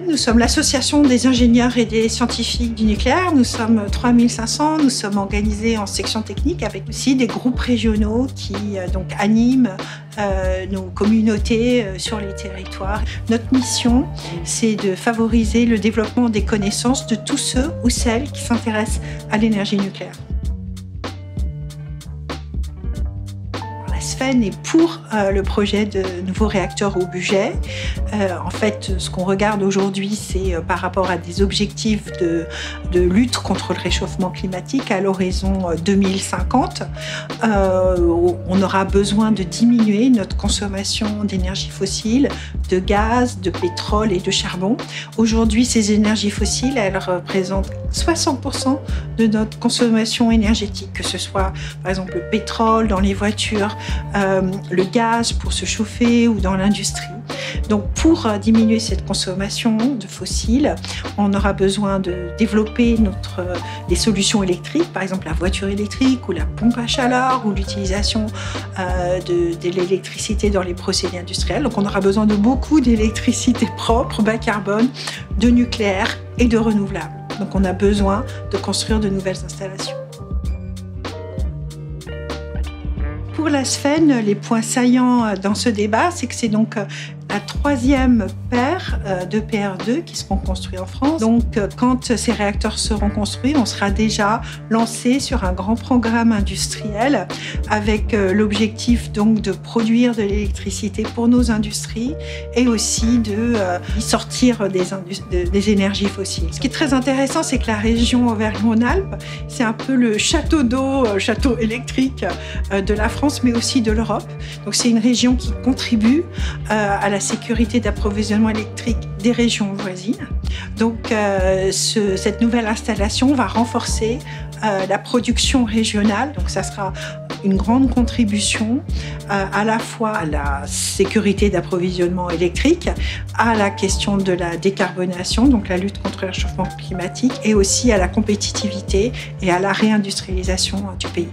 nous sommes l'association des ingénieurs et des scientifiques du nucléaire. Nous sommes 3500, nous sommes organisés en sections techniques avec aussi des groupes régionaux qui donc animent nos communautés sur les territoires. Notre mission, c'est de favoriser le développement des connaissances de tous ceux ou celles qui s'intéressent à l'énergie nucléaire. SFEN est pour le projet de nouveaux réacteurs au budget. En fait, ce qu'on regarde aujourd'hui, c'est par rapport à des objectifs de lutte contre le réchauffement climatique à l'horizon 2050. On aura besoin de diminuer notre consommation d'énergie fossile, de gaz, de pétrole et de charbon. Aujourd'hui, ces énergies fossiles, elles représentent 60% de notre consommation énergétique, que ce soit par exemple le pétrole dans les voitures, le gaz pour se chauffer ou dans l'industrie. Donc pour diminuer cette consommation de fossiles, on aura besoin de développer des solutions électriques, par exemple la voiture électrique ou la pompe à chaleur ou l'utilisation de l'électricité dans les procédés industriels. Donc on aura besoin de beaucoup d'électricité propre, bas carbone, de nucléaire et de renouvelables. Donc on a besoin de construire de nouvelles installations. Pour la SFEN, les points saillants dans ce débat, c'est que c'est donc la troisième paire de PR2 qui seront construits en France. Donc, quand ces réacteurs seront construits, on sera déjà lancé sur un grand programme industriel avec l'objectif donc de produire de l'électricité pour nos industries et aussi de sortir des énergies fossiles. Ce qui est très intéressant, c'est que la région Auvergne-Rhône-Alpes, c'est un peu le château d'eau, château électrique de la France, mais aussi de l'Europe. Donc, c'est une région qui contribue à la sécurité d'approvisionnement électrique des régions voisines. Donc, cette nouvelle installation va renforcer la production régionale. Donc, ça sera une grande contribution à la fois à la sécurité d'approvisionnement électrique, à la question de la décarbonation, donc la lutte contre le réchauffement climatique, et aussi à la compétitivité et à la réindustrialisation du pays.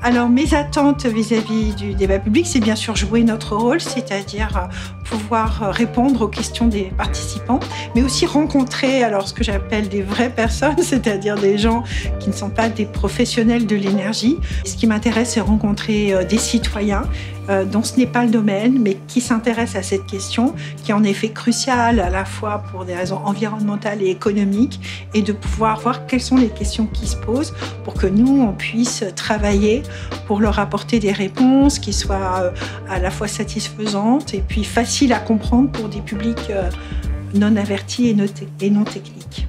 Alors, mes attentes vis-à-vis du débat public, c'est bien sûr jouer notre rôle, c'est-à-dire pouvoir répondre aux questions des participants, mais aussi rencontrer ce que j'appelle des vraies personnes, c'est-à-dire des gens qui ne sont pas des professionnels de l'énergie. Ce qui m'intéresse, c'est rencontrer des citoyens dont ce n'est pas le domaine, mais qui s'intéressent à cette question, qui est en effet cruciale à la fois pour des raisons environnementales et économiques, et de pouvoir voir quelles sont les questions qui se posent pour que nous, on puisse travailler pour leur apporter des réponses qui soient à la fois satisfaisantes et puis faciles à comprendre pour des publics non avertis et non techniques.